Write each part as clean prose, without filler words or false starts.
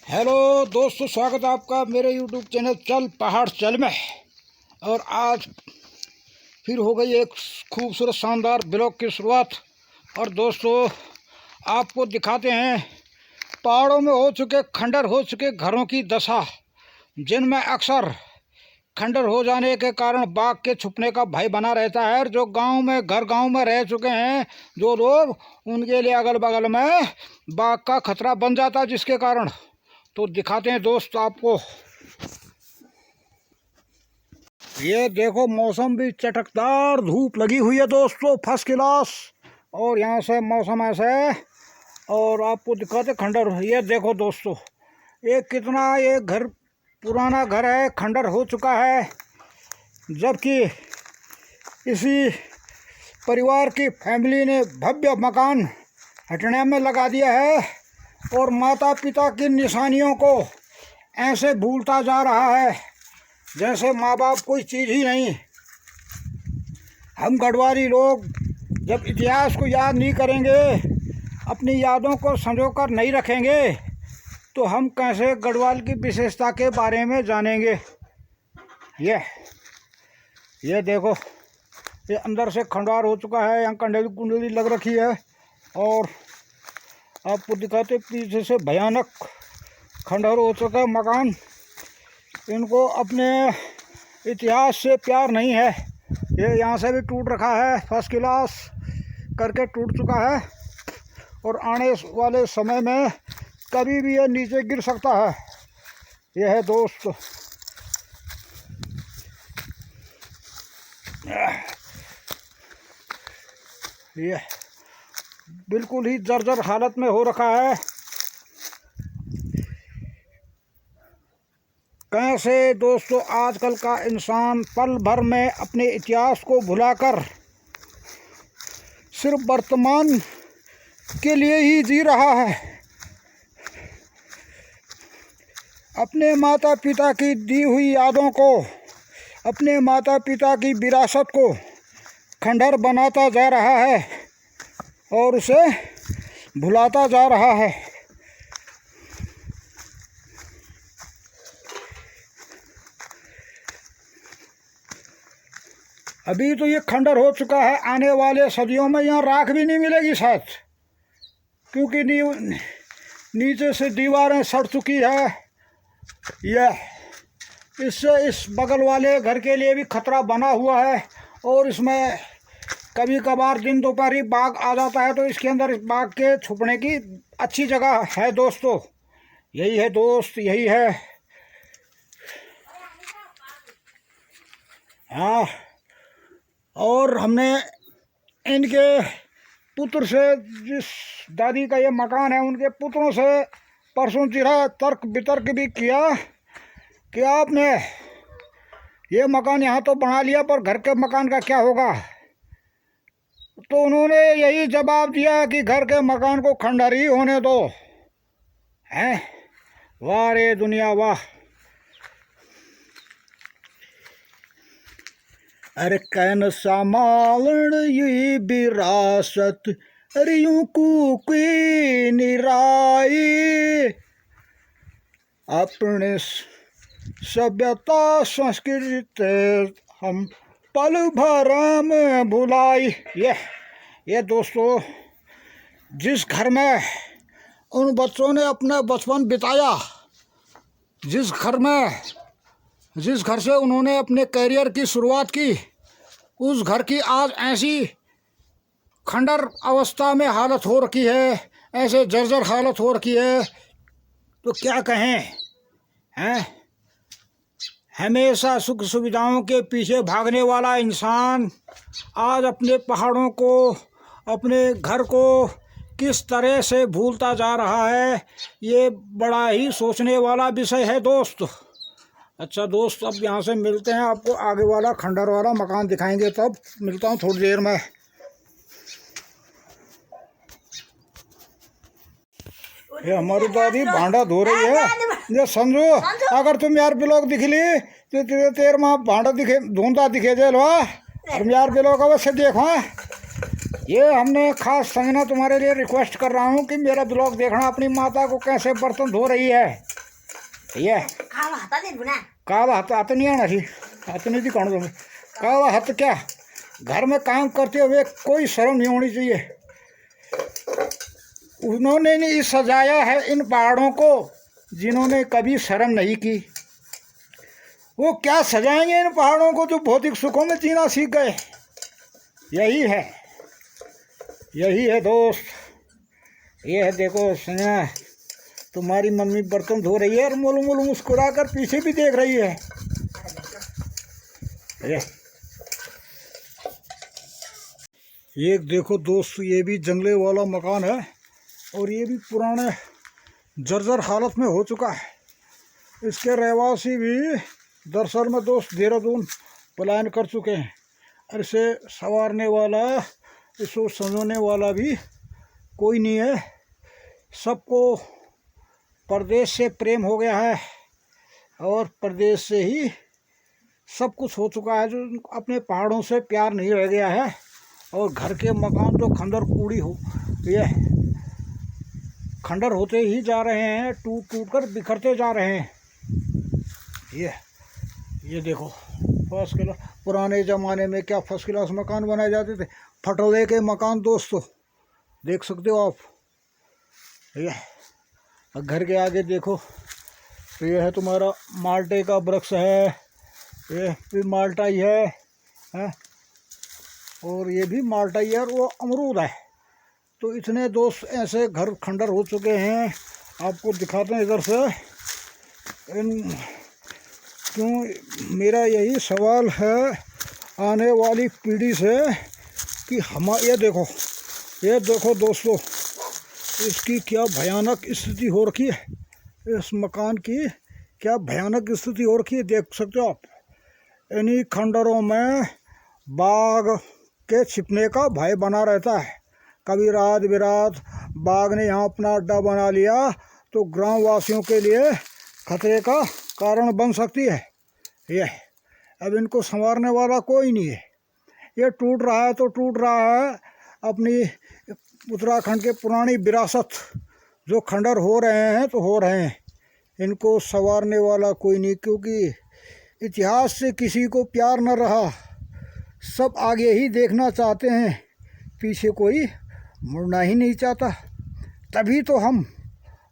Hello दोस्तों, स्वागत है आपका मेरे यूट्यूब चैनल चल पहाड़ चल में। और आज फिर हो गई एक खूबसूरत शानदार ब्लॉग की शुरुआत। और दोस्तों आपको दिखाते हैं पहाड़ों में हो चुके खंडर हो चुके घरों की दशा, जिनमें अक्सर खंडर हो जाने के कारण बाघ के छुपने का भय बना रहता है। और जो गांव में रह चुके हैं जो लोग, उनके लिए अगल बगल में बाघ का खतरा बन जाता है, जिसके कारण तो दिखाते हैं दोस्त आपको। ये देखो, मौसम भी चटकदार, धूप लगी हुई है दोस्तों, फर्स्ट क्लास। और यहाँ से मौसम ऐसा है। और आपको दिखाते खंडर। ये देखो दोस्तों, ये कितना ये घर पुराना घर है, खंडर हो चुका है। जबकि इसी परिवार की फैमिली ने भव्य मकान हटने में लगा दिया है और माता पिता की निशानियों को ऐसे भूलता जा रहा है जैसे माँ बाप कोई चीज़ ही नहीं। हम गढ़वाली लोग जब इतिहास को याद नहीं करेंगे, अपनी यादों को संजो कर नहीं रखेंगे, तो हम कैसे गढ़वाल की विशेषता के बारे में जानेंगे। ये देखो, ये अंदर से खंडवार हो चुका है, यहाँ कंडली कुंडली लग रखी है। और आपको दिखाते पीछे से भयानक खंडहर हो चुका है मकान। इनको अपने इतिहास से प्यार नहीं है। ये यहाँ से भी टूट रखा है, फर्स्ट क्लास करके टूट चुका है। और आने वाले समय में कभी भी ये नीचे गिर सकता है। यह है दोस्त, ये बिल्कुल ही जर्जर हालत में हो रखा है। कैसे दोस्तों आजकल का इंसान पल भर में अपने इतिहास को भुलाकर सिर्फ वर्तमान के लिए ही जी रहा है। अपने माता पिता की दी हुई यादों को, अपने माता पिता की विरासत को खंडर बनाता जा रहा है और उसे भुलाता जा रहा है। अभी तो ये खंडर हो चुका है, आने वाले सदियों में यहाँ राख भी नहीं मिलेगी शायद, क्योंकि नीचे से दीवारें सड़ चुकी है। इससे इस बगल वाले घर के लिए भी खतरा बना हुआ है। और इसमें कभी कभार दिन दोपहर ही बाघ आ जाता है, तो इसके अंदर इस बाघ के छुपने की अच्छी जगह है दोस्तों। यही है दोस्त, यही है। हाँ, और हमने इनके पुत्र से, जिस दादी का ये मकान है, उनके पुत्रों से परसों चिढ़ा तर्क वितर्क भी किया कि आपने ये मकान यहाँ तो बना लिया, पर घर के मकान का क्या होगा। तो उन्होंने यही जवाब दिया कि घर के मकान को खंडर ही होने दो। हैं, वाह रे दुनिया वाह। अरे कैन संभालन ये विरासत, अरे यूं की निराई, अपने सभ्यता संस्कृति हम पल भर में भुलाई। ये दोस्तों, जिस घर में उन बच्चों ने अपना बचपन बिताया, जिस घर से उन्होंने अपने करियर की शुरुआत की, उस घर की आज ऐसी खंडर अवस्था में हालत हो रखी है, ऐसे जर्जर हालत हो रखी है, तो क्या कहें। हैं, हमेशा सुख सुविधाओं के पीछे भागने वाला इंसान आज अपने पहाड़ों को, अपने घर को किस तरह से भूलता जा रहा है। ये बड़ा ही सोचने वाला विषय है दोस्त। अच्छा दोस्त, अब यहाँ से मिलते हैं, आपको आगे वाला खंडर वाला मकान दिखाएंगे, तब मिलता हूँ थोड़ी देर में। ये हमारी दादी भांडा धो रही है। ये समझो, अगर तुम यार ब्लॉग दिख ली तो तेरे माँ भांडा धोता दिखे जे लो। और यार ब्लॉग अवश्य देखो। ये हमने खास संजना तुम्हारे लिए रिक्वेस्ट कर रहा हूँ कि मेरा ब्लॉग देखना, अपनी माता को कैसे बर्तन धो रही है। ये काला हाथ नहीं आना थी, हाथ नहीं थी कान तुम्हें काला हाथ क्या, घर में काम करते हुए कोई शर्म नहीं होनी चाहिए। उन्होंने नहीं सजाया है इन पहाड़ों को जिन्होंने कभी शर्म नहीं की। वो क्या सजाएंगे इन पहाड़ों को जो भौतिक सुखों में जीना सीख गए। यही है दोस्त। ये है देखो संजना, तुम्हारी मम्मी बर्तन धो रही है और मोलू मोलू मुस्कुरा कर पीछे भी देख रही है। ये देखो दोस्त, ये भी जंगले वाला मकान है और ये भी पुराने जर्जर हालत में हो चुका है। इसके रहवासी भी दरअसल में दोस्त देहरादून पलायन कर चुके हैं। और इसे संवारने वाला, इसको संजोने वाला भी कोई नहीं है। सबको परदेश से प्रेम हो गया है और परदेश से ही सब कुछ हो चुका है। जो अपने पहाड़ों से प्यार नहीं रह गया है और घर के मकान तो खंडर कूड़ी हो, ये खंडर होते ही जा रहे हैं, टूट टूट कर बिखरते जा रहे हैं। ये देखो फर्स्ट क्लास, पुराने ज़माने में क्या फर्स्ट क्लास मकान बनाए जाते थे, फटोले के मकान दोस्तों देख सकते हो आप। ये घर के आगे देखो तो ये है तुम्हारा माल्टे का वृक्ष है, ये भी माल्टा ही है और ये भी माल्टा ही है और वो अमरूद है। तो इतने दोस्त ऐसे घर खंडर हो चुके हैं। आपको दिखाते हैं इधर से। क्यों मेरा यही सवाल है आने वाली पीढ़ी से कि ये देखो दोस्तों, इसकी क्या भयानक स्थिति हो रखी है। इस मकान की क्या भयानक स्थिति हो रखी है, देख सकते हो आप। इन्हीं खंडरों में बाघ के छिपने का भय बना रहता है। कभी रात बिरात बाघ ने यहाँ अपना अड्डा बना लिया तो ग्राम वासियों के लिए खतरे का कारण बन सकती है। ये अब इनको संवारने वाला कोई नहीं है। ये टूट रहा है तो टूट रहा है। अपनी उत्तराखंड के पुरानी विरासत जो खंडर हो रहे हैं तो हो रहे हैं, इनको संवारने वाला कोई नहीं। क्योंकि इतिहास से किसी को प्यार न रहा, सब आगे ही देखना चाहते हैं, पीछे कोई मुड़ना ही नहीं चाहता। तभी तो हम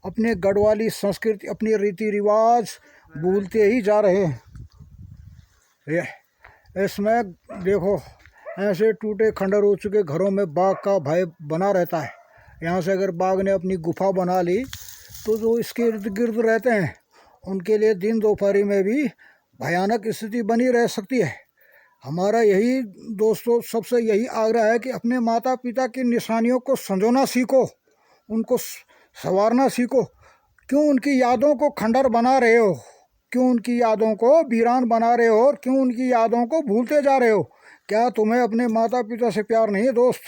अपने गढ़वाली संस्कृति, अपने रीति रिवाज भूलते ही जा रहे हैं। इसमें देखो ऐसे टूटे खंडर हो चुके घरों में बाघ का भय बना रहता है। यहाँ से अगर बाघ ने अपनी गुफा बना ली तो जो इसके इर्द गिर्द रहते हैं उनके लिए दिन दोपहरी में भी भयानक स्थिति बनी रह सकती है। हमारा यही दोस्तों सबसे यही आग्रह है कि अपने माता पिता की निशानियों को संजोना सीखो, उनको संवारना सीखो। क्यों उनकी यादों को खंडर बना रहे हो, क्यों उनकी यादों को वीरान बना रहे हो और क्यों उनकी यादों को भूलते जा रहे हो। क्या तुम्हें अपने माता पिता से प्यार नहीं है दोस्त?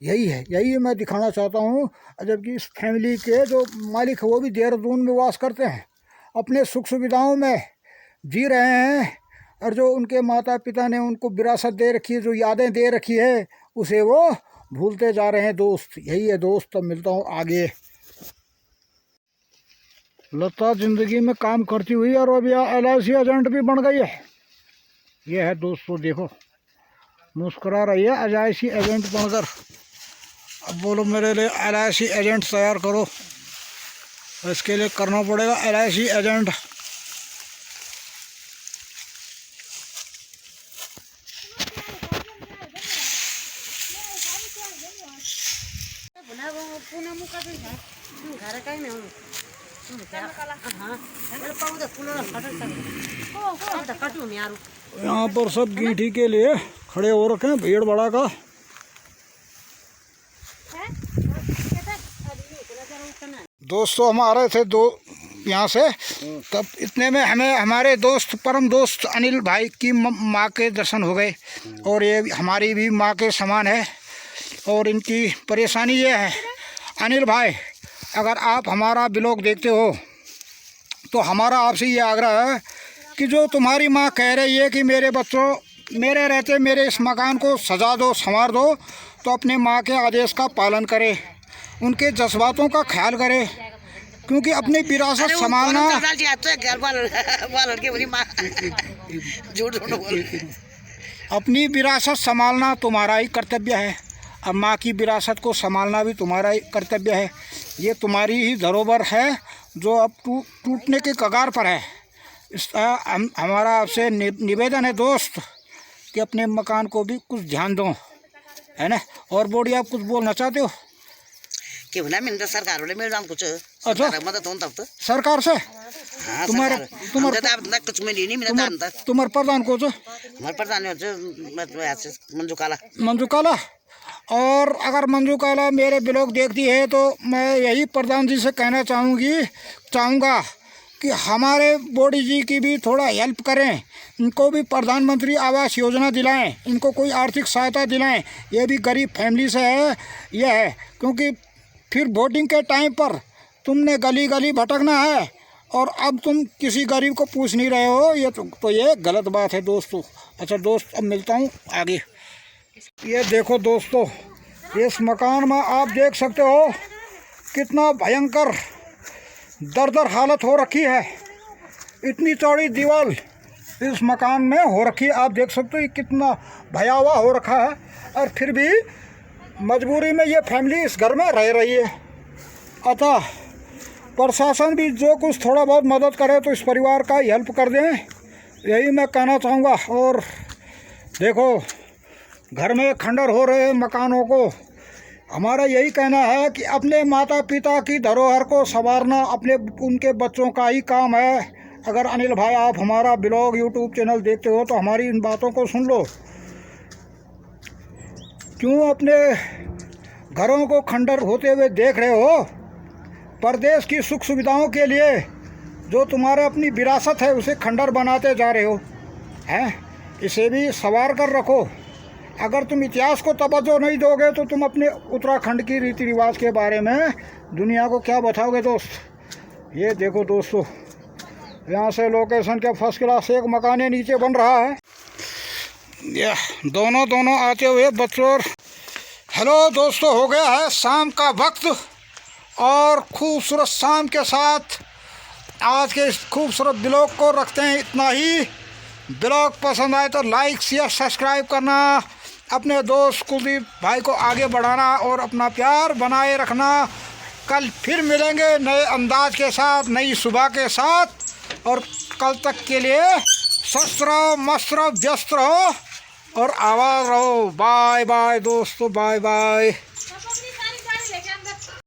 यही मैं दिखाना चाहता हूँ। जबकि इस फैमिली के जो मालिक है वो भी देहरादून में वास करते हैं, अपने सुख सुविधाओं में जी रहे हैं और जो उनके माता पिता ने उनको विरासत दे रखी है, जो यादें दे रखी है, उसे वो भूलते जा रहे हैं दोस्त। यही है दोस्त। तब मिलता हूँ आगे। लता ज़िंदगी में काम करती हुई और अभी LIC एजेंट भी बन गई है। ये है दोस्तों, देखो मुस्कुरा रही है LIC एजेंट बनकर। अब बोलो मेरे लिए LIC एजेंट तैयार करो। इसके लिए करना पड़ेगा LIC एजेंट। यहाँ पर सब गीठी के लिए खड़े हो रखे हैं, भीड़ भड़ा का। दोस्तों हम आ रहे थे यहाँ से, तब इतने में हमें हमारे दोस्त परम दोस्त अनिल भाई की माँ के दर्शन हो गए। और ये हमारी भी माँ के समान है। और इनकी परेशानी ये है, अनिल भाई अगर आप हमारा ब्लॉग देखते हो तो हमारा आपसे ये आग्रह है कि जो तुम्हारी माँ कह रही है कि मेरे बच्चों मेरे रहते मेरे इस मकान को सजा दो, संवार दो, तो अपने माँ के आदेश का पालन करें, उनके जज्बातों का ख्याल करें। क्योंकि अपनी विरासत संभालना, अपनी विरासत संभालना तुम्हारा ही कर्तव्य है। अब माँ की विरासत को संभालना भी तुम्हारा ही कर्तव्य है। ये तुम्हारी ही धरोहर है जो अब टूटने के कगार पर है। हमारा आपसे निवेदन है दोस्त कि अपने मकान को भी कुछ ध्यान दो, है ना। और बोड़ी, आप कुछ बोलना चाहते हो? क्यों ना मिलता सरकार वाले मिल जाम कुछ। अच्छा, मदद होता तो सरकार से। हाँ, तुम्हारे कुछ मिली नहीं मिला था। तुम्हारे प्रधान को? हमारे प्रधान मंजू काला। मंजू काला। और अगर मंजू काला मेरे ब्लॉग देखती है तो मैं यही प्रधान जी से कहना चाहूँगा कि हमारे बॉडी जी की भी थोड़ा हेल्प करें। इनको भी प्रधानमंत्री आवास योजना दिलाएं, इनको कोई आर्थिक सहायता दिलाएं। ये भी गरीब फैमिली से है। यह है क्योंकि फिर वोटिंग के टाइम पर तुमने गली गली भटकना है और अब तुम किसी गरीब को पूछ नहीं रहे हो। ये गलत बात है दोस्तों। अच्छा दोस्त, अब मिलता हूँ आगे। ये देखो दोस्तों, इस मकान में आप देख सकते हो कितना भयंकर दरदर हालत हो रखी है। इतनी चौड़ी दीवार इस मकान में हो रखी है, आप देख सकते हो ये कितना भयावह हो रखा है। और फिर भी मजबूरी में ये फैमिली इस घर में रह रही है। अतः प्रशासन भी जो कुछ थोड़ा बहुत मदद करे तो इस परिवार का हेल्प कर दें, यही मैं कहना चाहूँगा। और देखो, घर में खंडर हो रहे मकानों को हमारा यही कहना है कि अपने माता पिता की धरोहर को संवारना उनके बच्चों का ही काम है। अगर अनिल भाई आप हमारा ब्लॉग यूट्यूब चैनल देखते हो तो हमारी इन बातों को सुन लो। क्यों अपने घरों को खंडर होते हुए देख रहे हो? प्रदेश की सुख सुविधाओं के लिए जो तुम्हारा अपनी विरासत है उसे खंडर बनाते जा रहे हो, हैं? इसे भी संवार कर रखो। अगर तुम इतिहास को तवज्जो नहीं दोगे तो तुम अपने उत्तराखंड की रीति रिवाज के बारे में दुनिया को क्या बताओगे दोस्त। ये देखो दोस्तों, यहाँ से लोकेशन के फर्स्ट क्लास एक मकान नीचे बन रहा है। ये दोनों आते हुए बच्चों। हेलो दोस्तों, हो गया है शाम का वक्त और खूबसूरत शाम के साथ आज के इस खूबसूरत ब्लॉग को रखते हैं इतना ही। ब्लॉग पसंद आए तो लाइक शेयर सब्सक्राइब करना, अपने दोस्त कुलदीप भाई को आगे बढ़ाना और अपना प्यार बनाए रखना। कल फिर मिलेंगे नए अंदाज के साथ, नई सुबह के साथ। और कल तक के लिए स्वस्थ रहो, मस्त रहो, व्यस्त रहो और आवाज़ रहो। बाय बाय दोस्तों, बाय बाय।